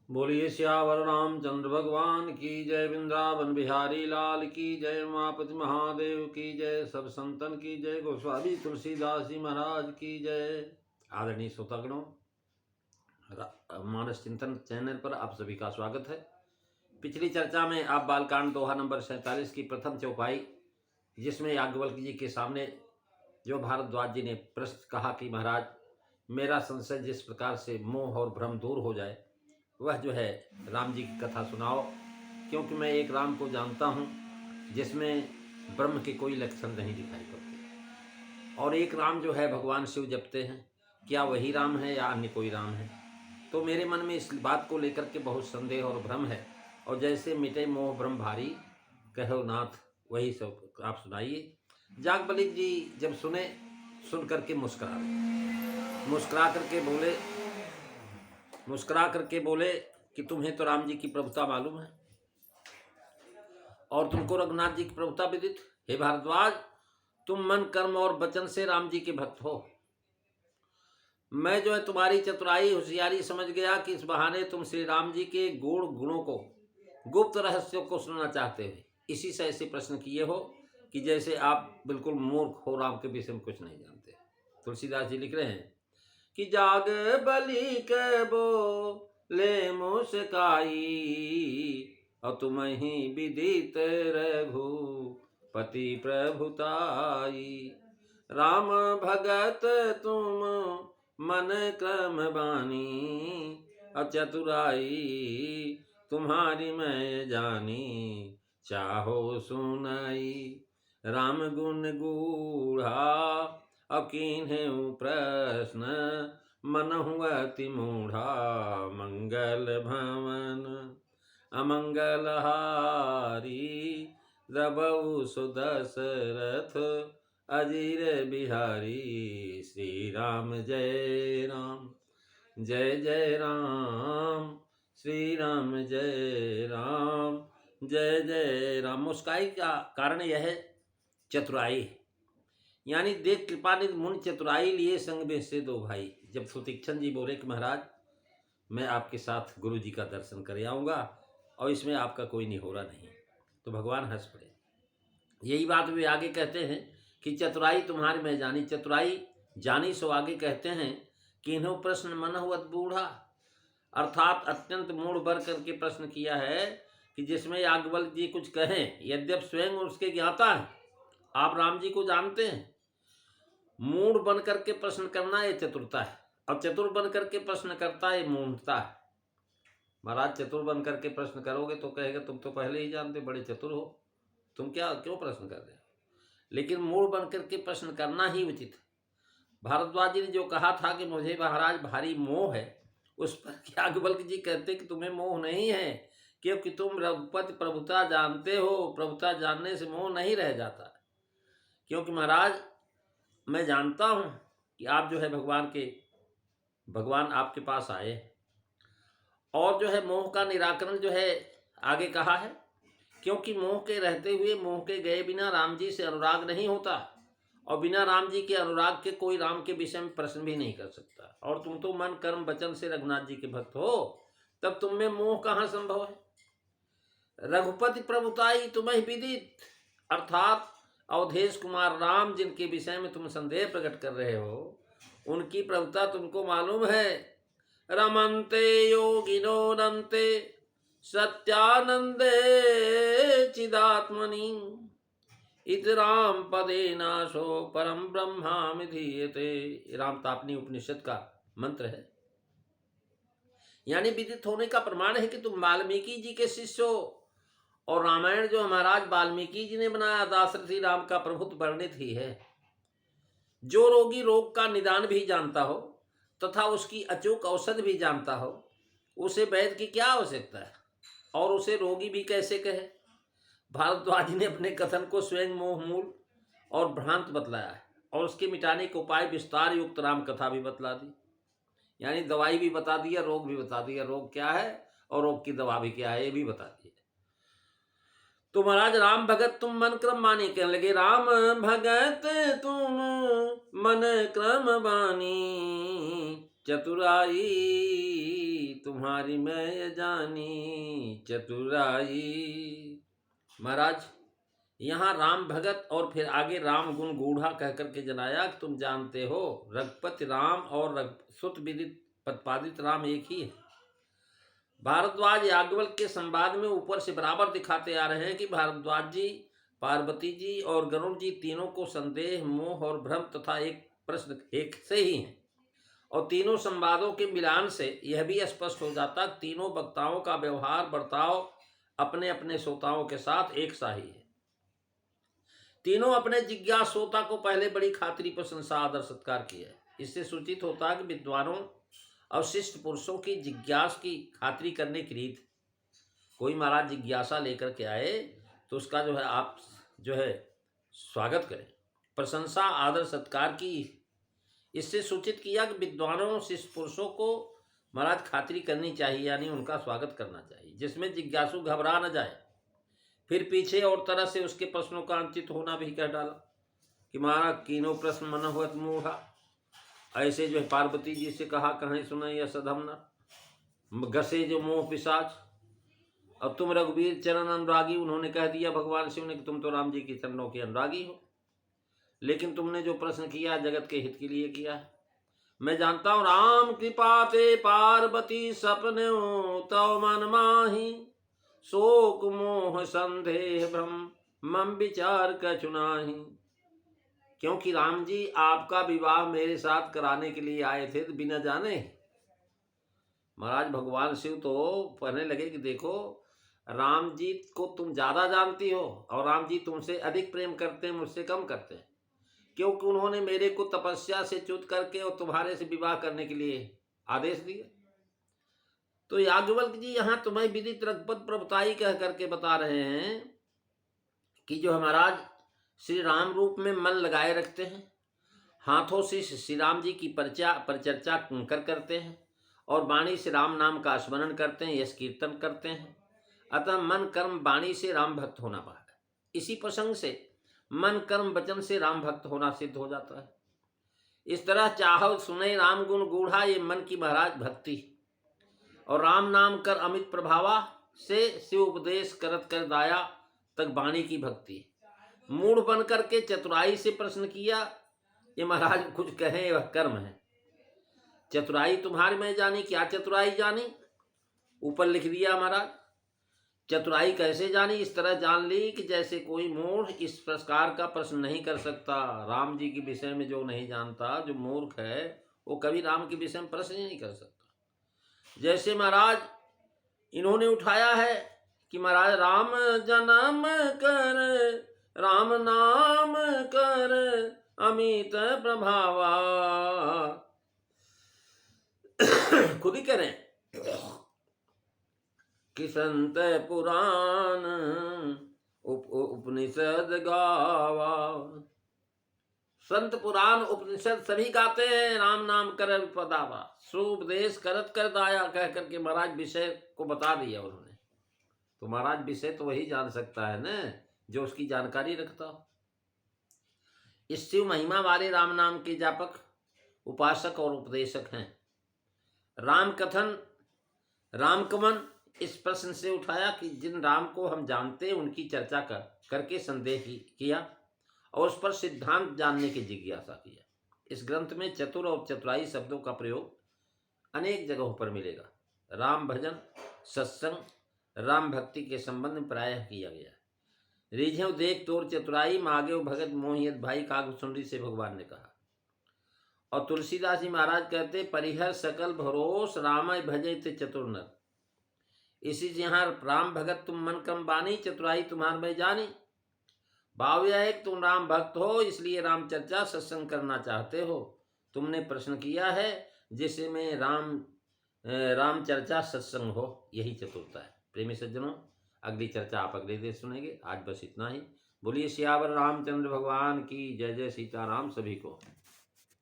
बोलिए सियावर रामचंद्र भगवान की जय। वृंदावन बिहारी लाल की जय। उमापति महादेव की जय। सब संतन की जय। गोस्वामी तुलसीदास जी महाराज की जय। आदरणीय श्रोतागणों, मानस चिंतन चैनल पर आप सभी का स्वागत है। पिछली चर्चा में आप बालकांड दोहा नंबर 47 की प्रथम चौपाई, जिसमें याज्ञवल्क्य जी के सामने जो भारद्वाज जी ने प्रश्न कहा कि महाराज, मेरा संशय जिस प्रकार से मोह और भ्रम दूर हो जाए, वह जो है राम जी की कथा सुनाओ, क्योंकि मैं एक राम को जानता हूँ जिसमें ब्रह्म के कोई लक्षण नहीं दिखाई पड़ते, और एक राम जो है भगवान शिव जपते हैं। क्या वही राम है या अन्य कोई राम है? तो मेरे मन में इस बात को लेकर के बहुत संदेह और भ्रम है। और जैसे मिटे मोह भ्रम भारी, कहो नाथ वही सब आप सुनाइए। याज्ञवल्क्य जी जब सुन करके मुस्कुरा करके बोले कि तुम्हें तो राम जी की प्रभुता मालूम है और तुमको रघुनाथ जी की प्रभुता विदित। हे भारद्वाज, तुम मन कर्म और वचन से राम जी के भक्त हो। मैं जो है तुम्हारी चतुराई होशियारी समझ गया कि इस बहाने तुम श्री राम जी के गुणों को, गुप्त रहस्यों को सुनना चाहते हो। इसी से ऐसे प्रश्न किए हो कि जैसे आप बिल्कुल मूर्ख हो, राम के विषय में कुछ नहीं जानते। तुलसीदास जी लिख रहे हैं कि याज्ञवल्क्य के बोले मुस्काई, और तुम ही विदित रघुपति प्रभुताई। राम भगत तुम मन क्रम बानी, और चतुराई तुम्हारी मैं जानी, चाहो सुनाई। राम गुण गूढ़ा अकीन्हु प्रश्न, मनहु अति मूढ़ा। मंगल भवन अमंगल हारी, द्रवहु सुदशरथ अजीर बिहारी। श्री राम जय राम, जय जय राम। श्री राम जय राम, जय जय राम। मुस्काई का कारण यह है चतुराई, यानी देख कृपानिधि मुनि चतुराई लिए संग में से दो भाई। जब सुतीक्षण जी बोले कि महाराज, मैं आपके साथ गुरु जी का दर्शन कर आऊँगा और इसमें आपका कोई निहोरा नहीं, तो भगवान हंस पड़े। यही बात वे आगे कहते हैं कि चतुराई तुम्हारी मैं जानी। चतुराई जानी सो आगे कहते हैं कि इन्हों प्रश्न मन हुआ बूढ़ा, अर्थात अत्यंत मूढ़ भर करके प्रश्न किया है कि जिसमें याज्ञवल्क्य जी कुछ कहें, यद्यप स्वयं उसके ज्ञाता है, आप राम जी को जानते हैं। मूढ़ बन करके प्रश्न करना ये चतुरता है, और चतुर बन करके प्रश्न करता है मूढ़ता है। महाराज, चतुर बन करके प्रश्न करोगे तो कहेगा तुम तो पहले ही जानते, बड़े चतुर हो, तुम क्यों प्रश्न कर रहे हो? लेकिन मूढ़ बन करके प्रश्न करना ही उचित है। भारद्वाज जी ने जो कहा था कि मुझे महाराज भारी मोह है, उस पर याज्ञवल्क्य जी कहते कि तुम्हें मोह नहीं है, क्योंकि तुम रघुपति प्रभुता जानते हो। प्रभुता जानने से मोह नहीं रह जाता, क्योंकि महाराज मैं जानता हूं कि आप जो है भगवान आपके पास आए, और जो है मोह का निराकरण जो है आगे कहा है, क्योंकि मोह के रहते हुए मोह के गए बिना राम जी से अनुराग नहीं होता, और बिना राम जी के अनुराग के कोई राम के विषय में प्रश्न भी नहीं कर सकता। और तुम तो मन कर्म वचन से रघुनाथ जी के भक्त हो, तब तुम में मोह कहाँ संभव है? रघुपति प्रभुताई तुम्हें विदित, अर्थात अवधेश कुमार राम जिनके विषय में तुम संदेह प्रकट कर रहे हो, उनकी प्रभुता तुमको मालूम है। रमन्ते योगिनो नन्ते सत्यानंदे चिदात्मनि, इत राम पदे नाशो परम ब्रह्मा धीयते। राम तापनी उपनिषद का मंत्र है, यानी विदित होने का प्रमाण है कि तुम वाल्मीकि जी के शिष्य हो। और रामायण जो महाराज वाल्मीकि जी ने बनाया, दाशरथी राम का प्रभुत्व वर्णित ही है। जो रोगी रोग का निदान भी जानता हो तथा उसकी अचूक औषध भी जानता हो, उसे वैद्य की क्या आवश्यकता है, और उसे रोगी भी कैसे कहे? भारद्वाज जी ने अपने कथन को स्वयं मोह मूल और भ्रांत बतलाया है, और उसके मिटाने के उपाय विस्तार युक्त राम कथा भी बतला दी। यानी दवाई भी बता दिया, रोग भी बता दिया, रोग क्या है और रोग की दवा भी क्या है ये भी बता दिया। तो महाराज, राम भगत तुम मन क्रम मानी, कहने लगे राम भगत तुम मन क्रम बानी, चतुराई तुम्हारी मैं जानी चतुराई। महाराज यहाँ राम भगत और फिर आगे राम गुण गूढ़ा कह करके जनाया कि तुम जानते हो रघुपति राम और सुत विदित प्रतिपादित राम एक ही है। भारद्वाज याज्ञवल्क्य के संवाद में ऊपर से बराबर दिखाते आ रहे हैं कि भारद्वाज जी, पार्वती जी और गरुड़ जी तीनों को संदेह, मोह और भ्रम तथा एक प्रश्न एक से ही हैं। और तीनों संवादों के मिलान से यह भी स्पष्ट हो जाता तीनों वक्ताओं का व्यवहार बर्ताव अपने अपने श्रोताओं के साथ एक सा ही है। तीनों अपने जिज्ञास श्रोता को पहले बड़ी खातिरी प्रशंसा आदर सत्कार किया है। इससे सूचित होता है कि विद्वानों और शिष्ट पुरुषों की जिज्ञास की खातिरी करने की रीत। कोई महाराज जिज्ञासा लेकर के आए तो उसका जो है आप जो है स्वागत करें, प्रशंसा आदर सत्कार की। इससे सूचित किया कि विद्वानों शिष्ट पुरुषों को महाराज खातिरी करनी चाहिए, यानी उनका स्वागत करना चाहिए, जिसमें जिज्ञासु घबरा न जाए। फिर पीछे और तरह से उसके प्रश्नों का अंचित होना भी कह डाला कि महाराज कीनो प्रश्न मन हुआ मूढ़ा। ऐसे जो है पार्वती जी से कहा कहीं सुने यह सधम न घसे जो मोह पिशाच। और तुम रघुवीर चरण अनुरागी, उन्होंने कह दिया भगवान शिव ने कि तुम तो राम जी के चरणों के अनुरागी हो, लेकिन तुमने जो प्रश्न किया जगत के हित के लिए किया है। मैं जानता हूं राम कृपा ते पार्वती सपने तव मन माही, शोक मोह संदेह भ्रम मम विचार कछु नाही। क्योंकि राम जी आपका विवाह मेरे साथ कराने के लिए आए थे तो बिना जाने। महाराज भगवान शिव तो कहने लगे कि देखो राम जी को तुम ज्यादा जानती हो और राम जी तुमसे अधिक प्रेम करते हैं, मुझसे कम करते हैं, क्योंकि उन्होंने मेरे को तपस्या से च्युत करके और तुम्हारे से विवाह करने के लिए आदेश दिया। तो याज्ञवल्क्य जी यहाँ तुम्हें विदित रघुपत प्रभुताई कह करके बता रहे हैं कि जो महाराज श्री राम रूप में मन लगाए रखते हैं, हाथों से श्री राम जी की परिचर्चा करते हैं और वाणी से राम नाम का स्मरण करते हैं, यश कीर्तन करते हैं। अतः मन कर्म वाणी से राम भक्त होना पाता है। इसी प्रसंग से मन कर्म वचन से राम भक्त होना सिद्ध हो जाता है। इस तरह चाहो सुने राम गुण गूढ़ा, ये मन की महाराज भक्ति और राम नाम कर अमित प्रभावा से शिव उपदेश करत कर दाया तक वाणी की भक्ति। मूढ़ बन करके चतुराई से प्रश्न किया, ये महाराज कुछ कहें वह कर्म है। चतुराई तुम्हारी मैं जानी, क्या चतुराई जानी? ऊपर लिख दिया महाराज। चतुराई कैसे जानी? इस तरह जान ली कि जैसे कोई मूढ़ इस प्रकार का प्रश्न नहीं कर सकता। राम जी के विषय में जो नहीं जानता, जो मूर्ख है, वो कभी राम के विषय में प्रश्न ही नहीं कर सकता। जैसे महाराज इन्होंने उठाया है कि महाराज राम जन्म कर राम नाम कर अमित प्रभावा। खुद ही करें कि संत पुराण उपनिषद गावा। संत पुराण उपनिषद सभी गाते हैं राम नाम कर पदावा, सुपदेश करत कर दाया कह करके महाराज विषय को बता दिया उन्होंने। तो महाराज विषय तो वही जान सकता है न जो उसकी जानकारी रखता हो। इस शिव महिमा वाले राम नाम के जापक, उपासक और उपदेशक हैं। राम कथन राम कमन इस प्रश्न से उठाया कि जिन राम को हम जानते हैं उनकी चर्चा करके संदेह किया और उस पर सिद्धांत जानने की जिज्ञासा किया। इस ग्रंथ में चतुर और चतुराई शब्दों का प्रयोग अनेक जगहों पर मिलेगा। राम भजन, सत्संग, राम भक्ति के संबंध में प्रायः किया गया है। रिझेव देख तोर चतुराई, मागेव भगत मोहियत भाई, काग सुनरी से भगवान ने कहा। और तुलसीदास जी महाराज कहते परिहर सकल भरोस, रामय भजे ते चतुर नर। इसी यहाँ राम भगत तुम मन क्रम बानी, चतुराई तुम्हार में जानी। भाव यह है कि तुम राम भक्त हो, इसलिए राम चर्चा सत्संग करना चाहते हो। तुमने प्रश्न किया है जिससे में राम चर्चा सत्संग हो, यही चतुरता है। प्रेमी सज्जनों, अगली चर्चा आप अगले दिन सुनेंगे। आज बस इतना ही। बोलिए सियावर रामचंद्र भगवान की जय। जय सीताराम सभी को।